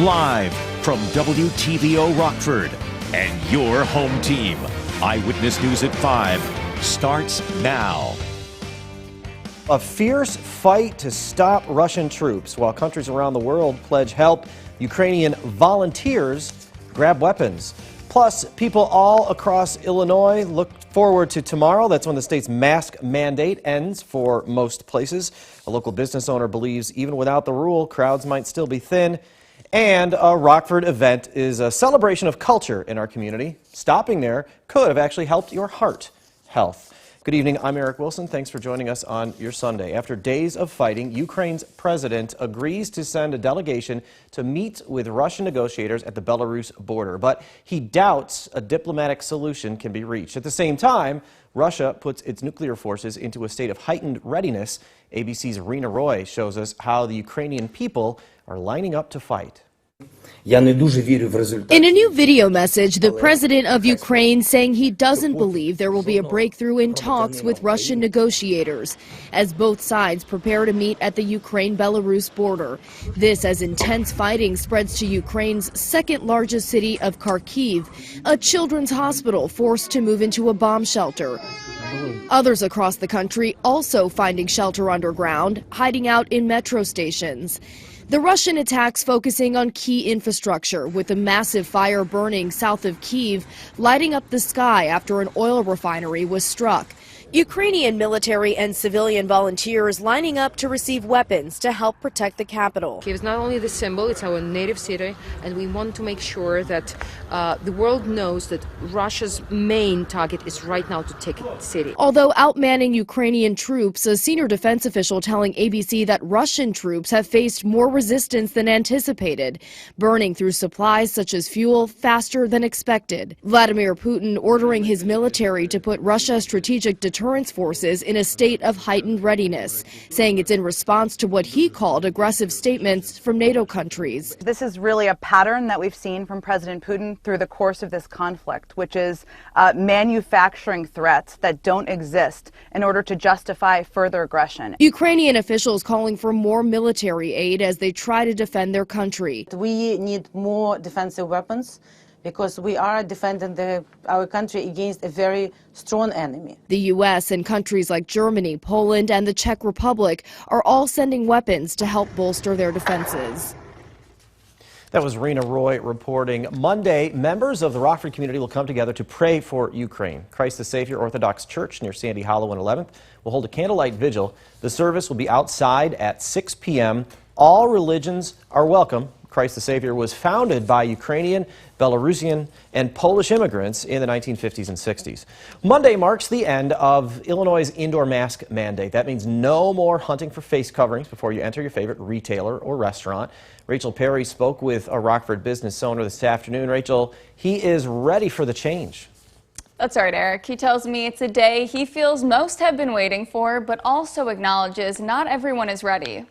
Live from WTVO Rockford and your home team. Eyewitness News at 5 starts now. A fierce fight to stop Russian troops while countries around the world pledge help. Ukrainian volunteers grab weapons. Plus, people all across Illinois look forward to tomorrow. That's when the state's mask mandate ends for most places. A local business owner believes even without the rule, crowds might still be thin. And a Rockford event is a celebration of culture in our community. Stopping there could have actually helped your heart health. Good evening, I'm Eric Wilson. Thanks for joining us on your Sunday. After days of fighting, Ukraine's president agrees to send a delegation to meet with Russian negotiators at the Belarus border, but he doubts a diplomatic solution can be reached. At the same time, Russia puts its nuclear forces into a state of heightened readiness. ABC's Rena Roy shows us how the Ukrainian people are lining up to fight. In a new video message, the president of Ukraine saying he doesn't believe there will be a breakthrough in talks with Russian negotiators as both sides prepare to meet at the Ukraine-Belarus border. This as intense fighting spreads to Ukraine's second largest city of Kharkiv, a children's hospital forced to move into a bomb shelter. Others across the country also finding shelter underground, hiding out in metro stations. The Russian attacks focusing on key infrastructure, with a massive fire burning south of Kyiv, lighting up the sky after an oil refinery was struck. Ukrainian military and civilian volunteers lining up to receive weapons to help protect the capital. Kyiv is not only the symbol, it's our native city, and we want to make sure that the world knows that Russia's main target is right now to take the city. Although outmanning Ukrainian troops, a senior defense official telling ABC that Russian troops have faced more resistance than anticipated, burning through supplies such as fuel faster than expected. Vladimir Putin ordering his military to put Russia's strategic deterrence forces in a state of heightened readiness, saying it's in response to what he called aggressive statements from NATO countries. This is really a pattern that we've seen from President Putin through the course of this conflict, which is manufacturing threats that don't exist in order to justify further aggression. Ukrainian officials calling for more military aid as they try to defend their country. We need more defensive weapons, because we are defending our country against a very strong enemy. The U.S. and countries like Germany, Poland, and the Czech Republic are all sending weapons to help bolster their defenses. That was Rena Roy reporting. Monday, members of the Rockford community will come together to pray for Ukraine. Christ the Savior Orthodox Church near Sandy Hollow and 11th will hold a candlelight vigil. The service will be outside at 6 p.m. All religions are welcome. Christ the Savior was founded by Ukrainian, Belarusian, and Polish immigrants in the 1950s and 60s. Monday marks the end of Illinois' indoor mask mandate. That means no more hunting for face coverings before you enter your favorite retailer or restaurant. Rachel Perry spoke with a Rockford business owner this afternoon. Rachel, he is ready for the change. That's right, Eric. He tells me it's a day he feels most have been waiting for, but also acknowledges not everyone is ready.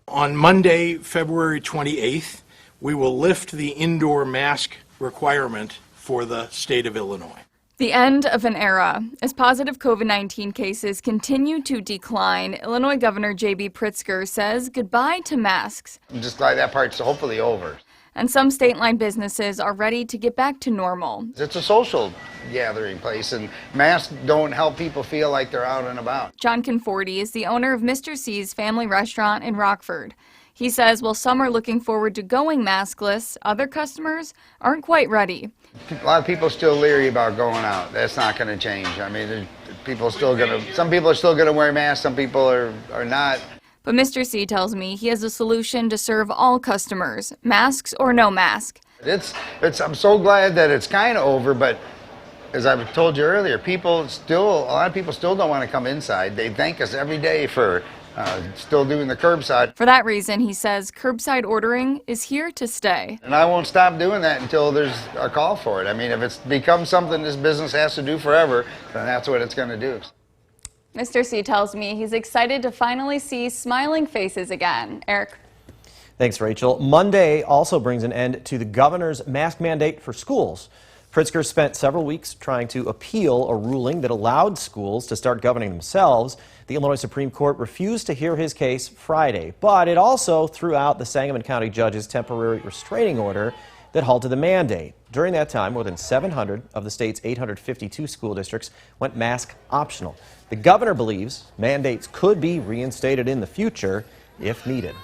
On Monday, February 28th, we will lift the indoor mask requirement for the state of Illinois. The end of an era. As positive COVID-19 cases continue to decline, Illinois Governor J.B. Pritzker says goodbye to masks. I'm just glad that part's hopefully over. And some state-line businesses are ready to get back to normal. It's a social gathering place, and masks don't help people feel like they're out and about. John Conforti is the owner of Mr. C's family restaurant in Rockford. He says while some are looking forward to going maskless, other customers aren't quite ready. A lot of people are still leery about going out. That's not going to change. I mean, some people are still going to wear masks, some people are not. But Mr. C tells me he has a solution to serve all customers, masks or no mask. I'm so glad that it's kind of over, but as I told you earlier, a lot of people still don't want to come inside. They thank us every day for still doing the curbside. For that reason, he says curbside ordering is here to stay. And I won't stop doing that until there's a call for it. I mean, if it's become something this business has to do forever, then that's what it's going to do. Mr. C tells me he's excited to finally see smiling faces again. Eric. Thanks, Rachel. Monday also brings an end to the governor's mask mandate for schools. Pritzker spent several weeks trying to appeal a ruling that allowed schools to start governing themselves. The Illinois Supreme Court refused to hear his case Friday, but it also threw out the Sangamon County judge's temporary restraining order that halted the mandate. During that time, more than 700 of the state's 852 school districts went mask optional. The governor believes mandates could be reinstated in the future if needed.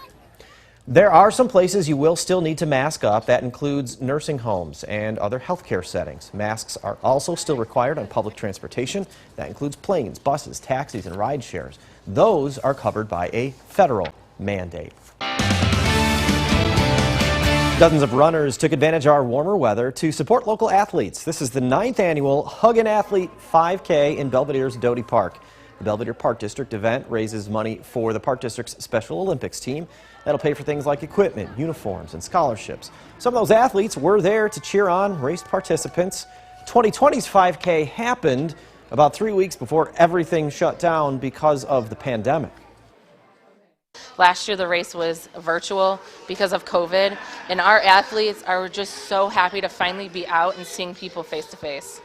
There are some places you will still need to mask up. That includes nursing homes and other healthcare settings. Masks are also still required on public transportation. That includes planes, buses, taxis, and ride shares. Those are covered by a federal mandate. Dozens of runners took advantage of our warmer weather to support local athletes. This is the 9th annual Hug an Athlete 5K in Belvedere's Doty Park. The Belvedere Park District event raises money for the Park District's Special Olympics team. That'll pay for things like equipment, uniforms, and scholarships. Some of those athletes were there to cheer on race participants. 2020's 5K happened about 3 weeks before everything shut down because of the pandemic. Last year the race was virtual because of COVID, and our athletes are just so happy to finally be out and seeing people face to face.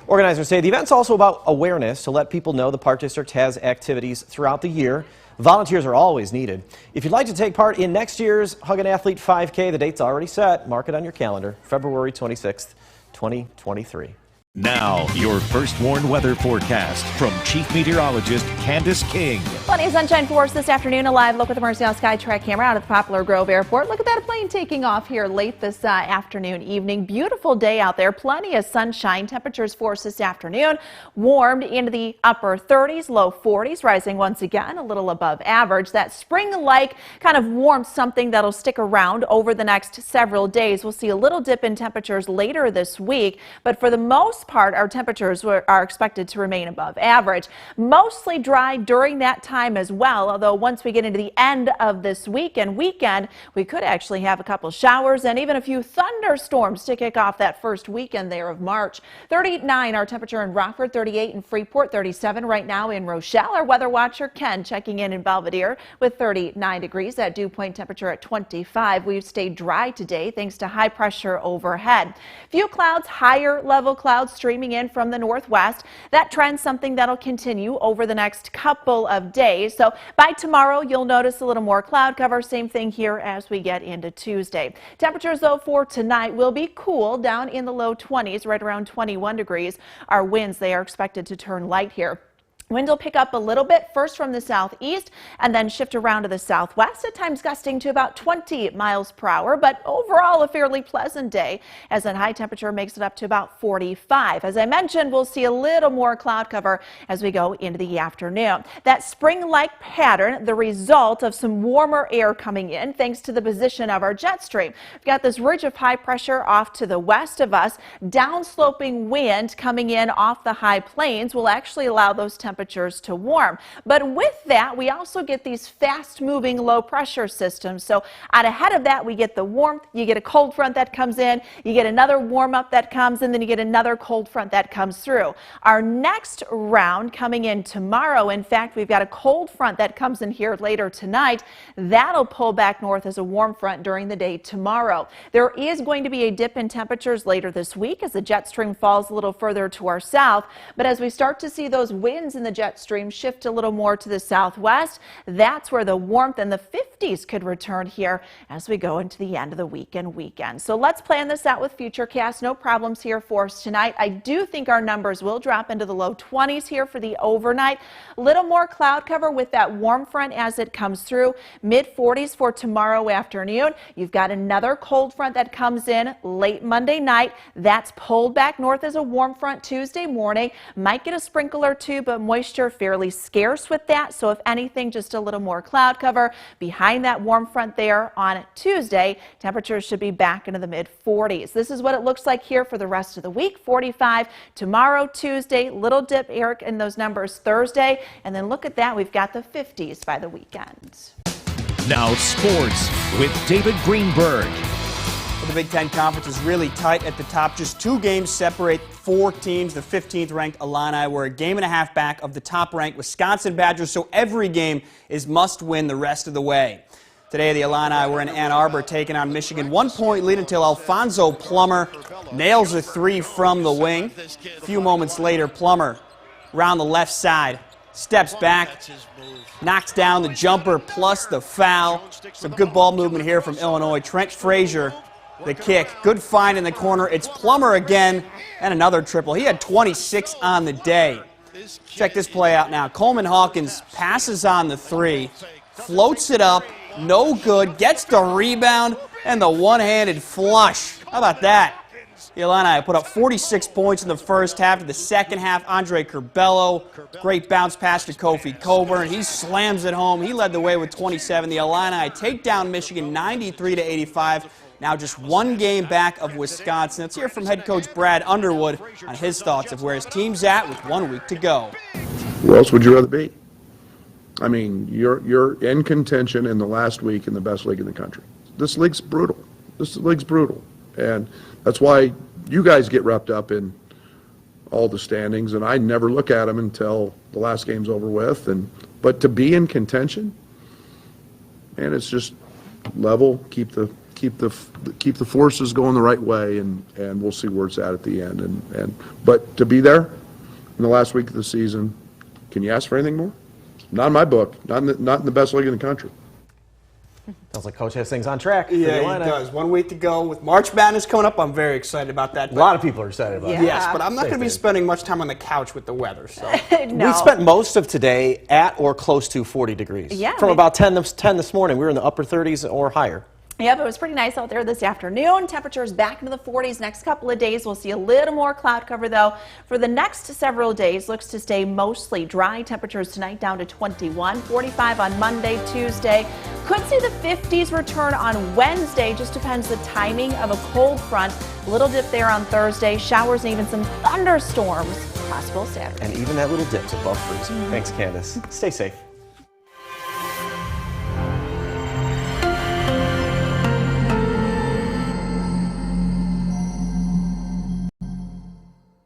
Organizers say the event's also about awareness to let people know the Park District has activities throughout the year. Volunteers are always needed. If you'd like to take part in next year's Hug an Athlete 5K, the date's already set. Mark it on your calendar, February 26th, 2023. Now, your First Warn weather forecast from Chief Meteorologist Candace King. Plenty of sunshine for us this afternoon. A live look with the Mercy Sky Track camera out of the Poplar Grove Airport. Look at that plane taking off here late this afternoon, evening. Beautiful day out there. Plenty of sunshine. Temperatures for us this afternoon warmed into the upper 30s, low 40s, rising once again a little above average. That spring-like kind of warmth, something that'll stick around over the next several days. We'll see a little dip in temperatures later this week, but for the most part, our temperatures are expected to remain above average. Mostly dry during that time as well, although once we get into the end of this week and weekend, we could actually have a couple showers and even a few thunderstorms to kick off that first weekend there of March. 39 our temperature in Rockford, 38 in Freeport, 37 right now in Rochelle. Our weather watcher Ken checking in Belvedere with 39 degrees. That dew point temperature at 25. We've stayed dry today thanks to high pressure overhead. Few clouds, higher level clouds streaming in from the northwest. That trend's something that'll continue over the next couple of days. So by tomorrow, you'll notice a little more cloud cover. Same thing here as we get into Tuesday. Temperatures, though, for tonight will be cool, down in the low 20s, right around 21 degrees. Our winds, they are expected to turn light here. Wind will pick up a little bit, first from the southeast and then shift around to the southwest, at times gusting to about 20 miles per hour. But overall, a fairly pleasant day as that high temperature makes it up to about 45. As I mentioned, we'll see a little more cloud cover as we go into the afternoon. That spring-like pattern, the result of some warmer air coming in thanks to the position of our jet stream. We've got this ridge of high pressure off to the west of us. Downsloping wind coming in off the high plains will actually allow those temperatures to warm. But with that, we also get these fast-moving low-pressure systems. So out ahead of that, we get the warmth, you get a cold front that comes in, you get another warm-up that comes, and then you get another cold front that comes through. Our next round coming in tomorrow, in fact, we've got a cold front that comes in here later tonight. That'll pull back north as a warm front during the day tomorrow. There is going to be a dip in temperatures later this week as the jet stream falls a little further to our south. But as we start to see those winds in the jet stream shift a little more to the southwest, that's where the warmth and the 50s could return here as we go into the end of the week and weekend. So let's plan this out with Futurecast. No problems here for us tonight. I do think our numbers will drop into the low 20s here for the overnight. A little more cloud cover with that warm front as it comes through. Mid 40s for tomorrow afternoon. You've got another cold front that comes in late Monday night. That's pulled back north as a warm front Tuesday morning. Might get a sprinkle or two, but moisture fairly scarce with that. So if anything, just a little more cloud cover behind that warm front there on Tuesday. Temperatures should be back into the mid 40s. This is what it looks like here for the rest of the week. 45 tomorrow, Tuesday, little dip, Eric, in those numbers Thursday. And then look at that. We've got the 50s by the weekend. Now sports with David Greenberg. The Big Ten Conference is really tight at the top. Just 2 games separate 4 teams. The 15th ranked Illini were a game and a half back of the top ranked Wisconsin Badgers, so every game is must win the rest of the way. Today the Illini were in Ann Arbor taking on Michigan. 1-point lead until Alfonso Plummer nails a three from the wing. A few moments later, Plummer around the left side, steps back, knocks down the jumper plus the foul. Some good ball movement here from Illinois. Trent Frazier, the kick. Good find in the corner. It's Plummer again, and another triple. He had 26 on the day. Check this play out now. Coleman Hawkins passes on the three, floats it up, no good, gets the rebound, and the one-handed flush. How about that? The Illini put up 46 points in the first half. To the second half, Andre Curbelo, great bounce pass to Kofi Coburn. He slams it home. He led the way with 27. The Illini take down Michigan 93-85. Now just one game back of Wisconsin. Let's hear from head coach Brad Underwood on his thoughts of where his team's at with 1 week to go. Who else would you rather be? I mean, you're in contention in the last week in the best league in the country. This league's brutal. This league's brutal. And that's why you guys get wrapped up in all the standings, and I never look at them until the last game's over with. But to be in contention, and it's just level, keep the forces going the right way, and we'll see where it's at the end. But to be there in the last week of the season, can you ask for anything more? Not in my book. Not in the best league in the country. Sounds like Coach has things on track. Yeah, he does. 1 week to go. With March Madness coming up, I'm very excited about that. A lot of people are excited about that. Yes, but I'm not going to be spending much time on the couch with the weather. So No. We spent most of today at or close to 40 degrees. Yeah, From about 10 this morning, we were in the upper 30s or higher. Yeah, but it was pretty nice out there this afternoon. Temperatures back into the 40s next couple of days. We'll see a little more cloud cover, though. For the next several days, looks to stay mostly dry. Temperatures tonight down to 21, 45 on Monday, Tuesday. Could see the 50s return on Wednesday. Just depends the timing of a cold front. Little dip there on Thursday. Showers and even some thunderstorms possible Saturday. And even that little dip's above freezing. Thanks, Candace. Stay safe.